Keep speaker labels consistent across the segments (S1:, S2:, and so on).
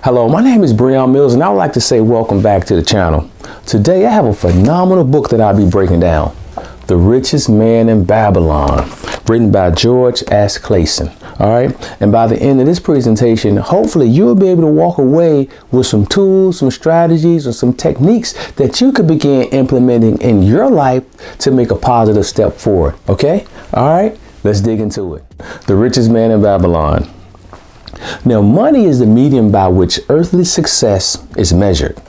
S1: Hello, my name is Brehon and I would like to say welcome back to the channel. Today I have a phenomenal book that I'll be breaking down. The Richest Man in Babylon, written by George Samuel Clason. All right. And by the end of this presentation, hopefully you'll be able to walk away with some tools, some strategies, or some techniques that you could begin implementing in your life to make a positive step forward. Okay. All right. Let's dig into it. The Richest Man in Babylon. Now, money is the medium by which earthly success is measured.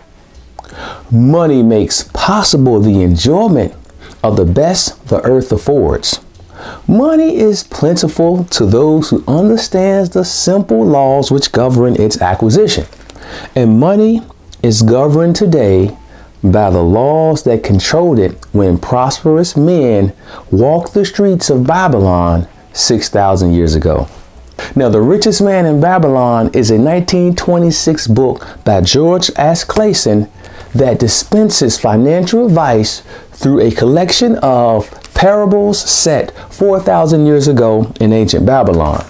S1: Money makes possible the enjoyment of the best the earth affords. Money is plentiful to those who understand the simple laws which govern its acquisition. And money is governed today by the laws that controlled it when prosperous men walked the streets of Babylon 6,000 years ago. Now, The Richest Man in Babylon is a 1926 book by George Samuel Clason that dispenses financial advice through a collection of parables set 4,000 years ago in ancient Babylon.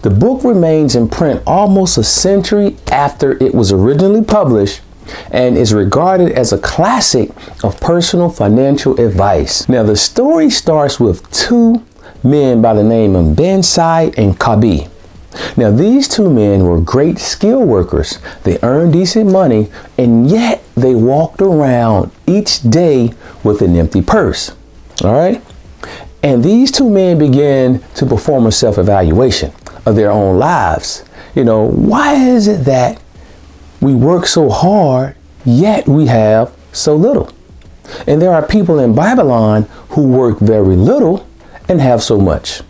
S1: The book remains in print almost a century after it was originally published and is regarded as a classic of personal financial advice. Now, the story starts with two men by the name of Bensai and Kabi. Now, these two men were great skill workers. They earned decent money, and yet they walked around each day with an empty purse. All right. And these two men began to perform a self-evaluation of their own lives. You know, why is it that we work so hard, yet we have so little? And there are people in Babylon who work very little and have so much.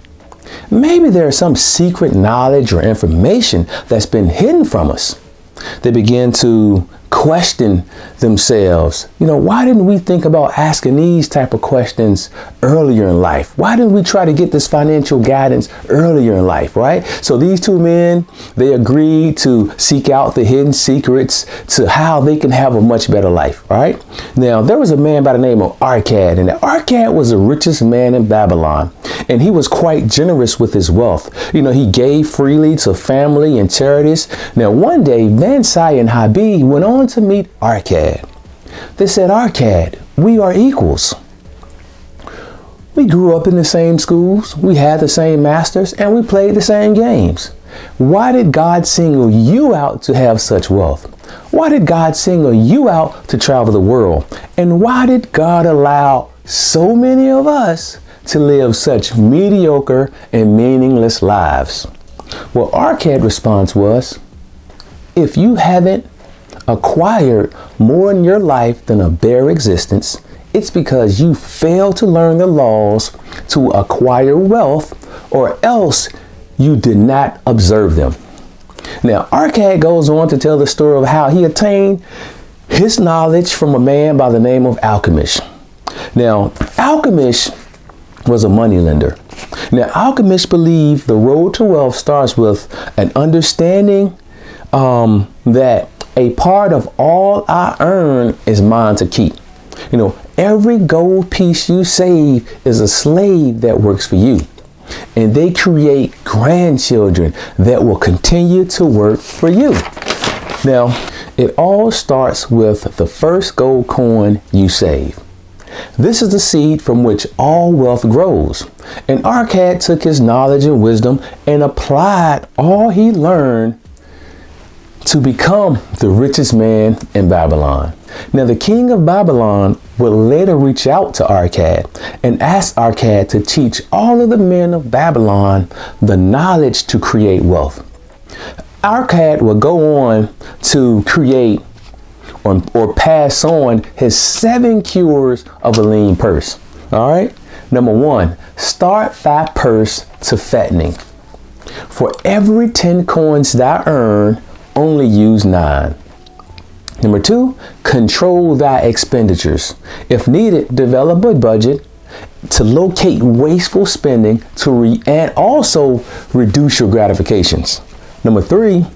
S1: Maybe there's some secret knowledge or information that's been hidden from us. They begin to question themselves. You know, why didn't we think about asking these type of questions earlier in life? Why didn't we try to get this financial guidance earlier in life, right? So these two men, they agreed to seek out the hidden secrets to how they can have a much better life, right? Now, there was a man by the name of Arcad, and Arcad was the richest man in Babylon, and he was quite generous with his wealth. You know, he gave freely to family and charities. Now, one day, Bensai and Habi went on to meet Arcad. They said, Arcad, we are equals. We grew up in the same schools, we had the same masters, and we played the same games. Why did God single you out to have such wealth? Why did God single you out to travel the world? And why did God allow so many of us to live such mediocre and meaningless lives? Well, Arcad's response was, if you haven't acquired more in your life than a bare existence, it's because you failed to learn the laws to acquire wealth, or else you did not observe them. Now, Arcad goes on to tell the story of how he attained his knowledge from a man by the name of Alchemist. Now, Alchemist was a moneylender. Now, Alchemist believed the road to wealth starts with an understanding that a part of all I earn is mine to keep. You know, every gold piece you save is a slave that works for you. And they create grandchildren that will continue to work for you. Now, it all starts with the first gold coin you save. This is the seed from which all wealth grows. And Arcad took his knowledge and wisdom and applied all he learned to become the richest man in Babylon. Now, the king of Babylon would later reach out to Arcad and ask Arcad to teach all of the men of Babylon the knowledge to create wealth. Arcad would go on to create or pass on his 7 cures of a lean purse. All right. Number 1, start thy purse to fattening. For every 10 coins thou earn, only use 9. Number 2, control thy expenditures. If needed, develop a budget to locate wasteful spending and also reduce your gratifications. Number 3,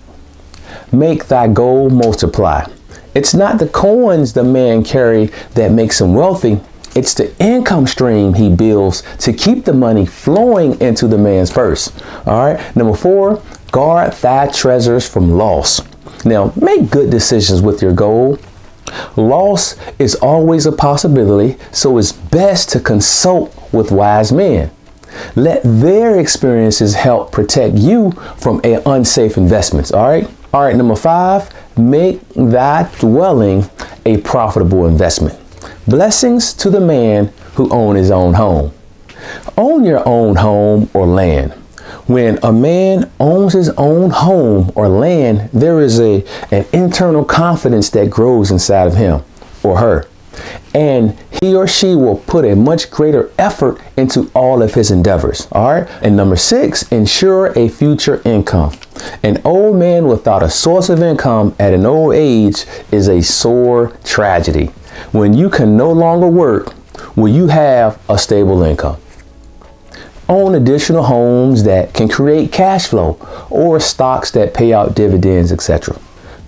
S1: make thy gold multiply. It's not the coins the man carry that makes him wealthy. It's the income stream he builds to keep the money flowing into the man's purse. All right. Number 4, guard thy treasures from loss. Now, make good decisions with your goal. Loss is always a possibility, so it's best to consult with wise men. Let their experiences help protect you from unsafe investments. All right, number 5, make thy dwelling a profitable investment. Blessings to the man who owns his own home. Own your own home or land. When a man owns his own home or land, there is an internal confidence that grows inside of him or her. And he or she will put a much greater effort into all of his endeavors. All right. And number 6, ensure a future income. An old man without a source of income at an old age is a sore tragedy. When you can no longer work, will you have a stable income? Own additional homes that can create cash flow or stocks that pay out dividends, etc.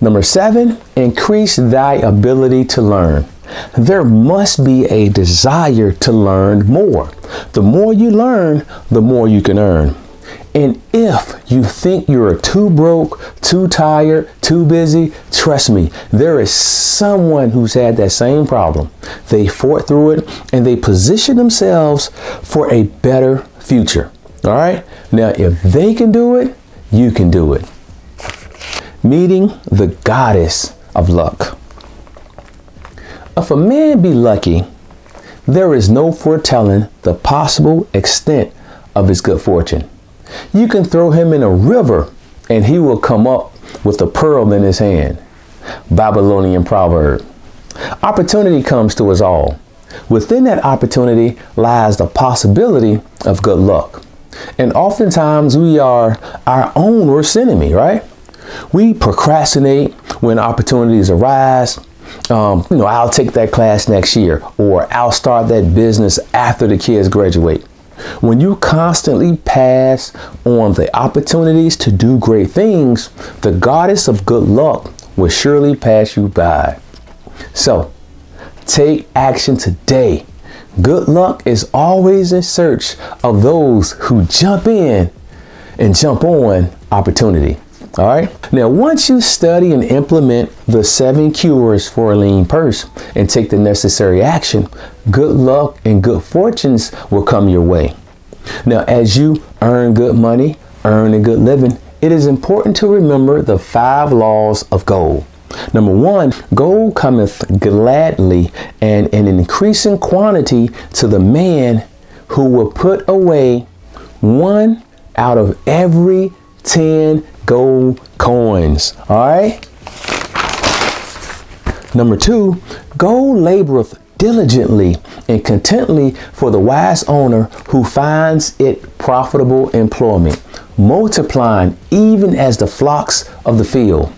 S1: Number 7, increase thy ability to learn. There must be a desire to learn more. The more you learn, the more you can earn. And if you think you're too broke, too tired, too busy, trust me, there is someone who's had that same problem. They fought through it and they position themselves for a better future. All right. Now, if they can do it, you can do it. Meeting the goddess of luck. If a man be lucky, there is no foretelling the possible extent of his good fortune. You can throw him in a river and he will come up with a pearl in his hand. Babylonian proverb. Opportunity comes to us all. Within that opportunity lies the possibility of good luck. And oftentimes we are our own worst enemy, right? We procrastinate when opportunities arise. I'll take that class next year, or I'll start that business after the kids graduate. When you constantly pass on the opportunities to do great things, the goddess of good luck will surely pass you by. So, take action today. Good luck is always in search of those who jump in and jump on opportunity. All right. Now, once you study and implement the 7 cures for a lean purse and take the necessary action, good luck and good fortunes will come your way. Now, as you earn good money, earn a good living, it is important to remember the 5 laws of gold. Number 1, gold cometh gladly and in an increasing quantity to the man who will put away 1 out of every 10 gold coins. All right. Number 2, gold laboreth diligently and contently for the wise owner who finds it profitable employment, multiplying even as the flocks of the field.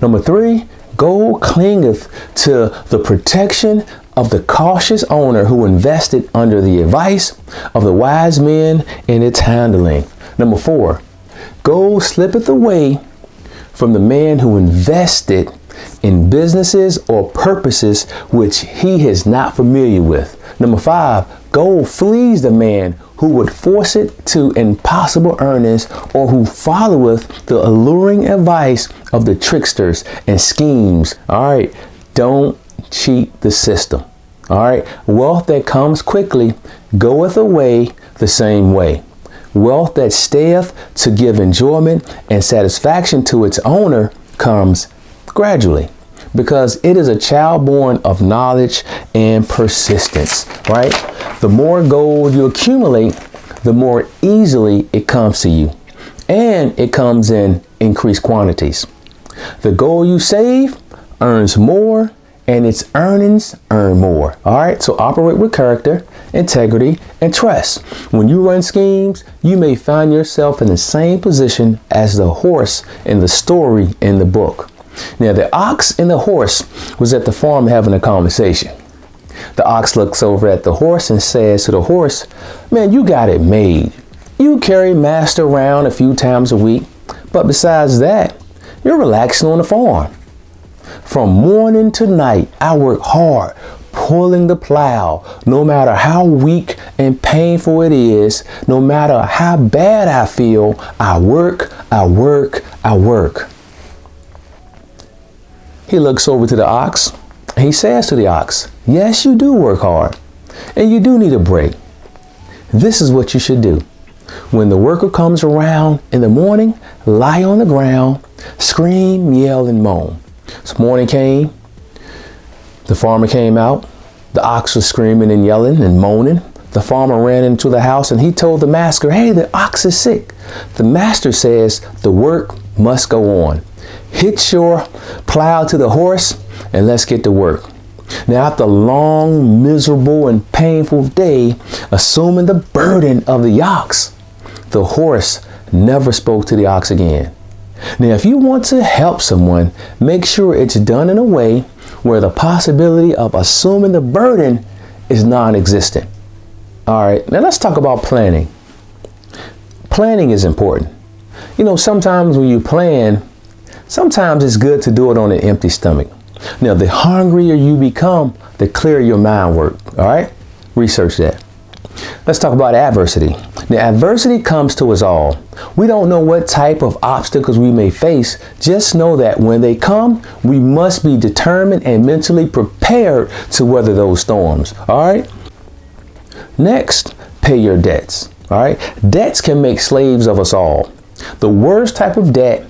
S1: Number 3, gold clingeth to the protection of the cautious owner who invested under the advice of the wise men in its handling. Number 4, gold slippeth away from the man who invested in businesses or purposes which he is not familiar with. Number 5, gold flees the man who would force it to impossible earnings or who followeth the alluring advice of the tricksters and schemes. All right, don't cheat the system. All right, wealth that comes quickly goeth away the same way. Wealth that stayeth to give enjoyment and satisfaction to its owner comes gradually, because it is a child born of knowledge and persistence, right? The more gold you accumulate, the more easily it comes to you, and it comes in increased quantities. The gold you save earns more, and its earnings earn more. All right, so operate with character, integrity, and trust. When you run schemes, you may find yourself in the same position as the horse in the story in the book. Now, the ox and the horse was at the farm having a conversation. The ox looks over at the horse and says to the horse, "Man, you got it made. You carry master around a few times a week, but besides that, you're relaxing on the farm. From morning to night, I work hard, pulling the plow, no matter how weak and painful it is, no matter how bad I feel, I work, I work, I work." He looks over to the ox. He says to the ox, yes, you do work hard and you do need a break. This is what you should do. When the worker comes around in the morning, lie on the ground, scream, yell, and moan. So morning came, the farmer came out, the ox was screaming and yelling and moaning. The farmer ran into the house and he told the master, hey, the ox is sick. The master says the work must go on. Hitch your plow to the horse and let's get to work. Now, after a long, miserable, and painful day, assuming the burden of the ox, the horse never spoke to the ox again. Now, if you want to help someone, make sure it's done in a way where the possibility of assuming the burden is non-existent. All right, now let's talk about planning. Planning is important. You know, sometimes when you plan, sometimes it's good to do it on an empty stomach. Now, the hungrier you become, the clearer your mind works. All right, research that. Let's talk about adversity. Now, adversity comes to us all. We don't know what type of obstacles we may face. Just know that when they come, we must be determined and mentally prepared to weather those storms. All right. Next, pay your debts. All right. Debts can make slaves of us all. The worst type of debt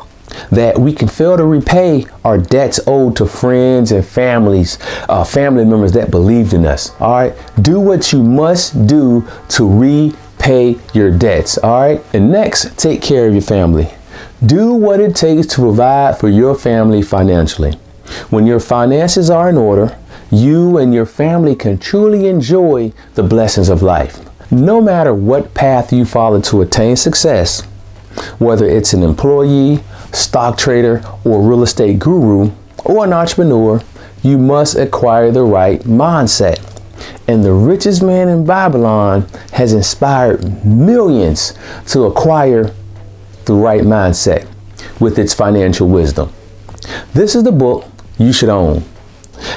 S1: that we can fail to repay are debts owed to friends and family members that believed in us. All right. Do what you must do to repay your debts. All right. And next, take care of your family. Do what it takes to provide for your family financially. When your finances are in order, you and your family can truly enjoy the blessings of life. No matter what path you follow to attain success, whether it's an employee, stock trader, or real estate guru, or an entrepreneur, you must acquire the right mindset. And the richest man in Babylon has inspired millions to acquire the right mindset with its financial wisdom. This is the book you should own.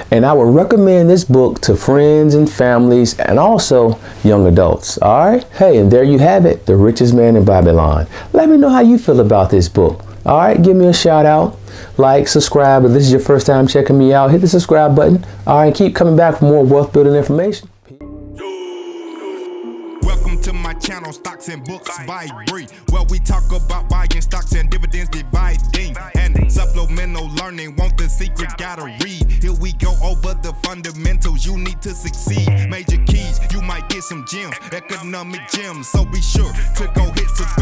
S1: And I would recommend this book to friends and families and also young adults. All right. Hey, and there you have it. The Richest Man in Babylon. Let me know how you feel about this book. All right. Give me a shout out. Like, subscribe. If this is your first time checking me out, hit the subscribe button. All right. Keep coming back for more wealth building information.
S2: Welcome to my channel, Stocks and Books by Bree, where we talk about buying stocks and dividends, dividing and supplemental learning. Want the secret? Gotta read. Here we go over the fundamentals you need to succeed. Major keys, you might get some gems, economic gems. So be sure to go hit subscribe.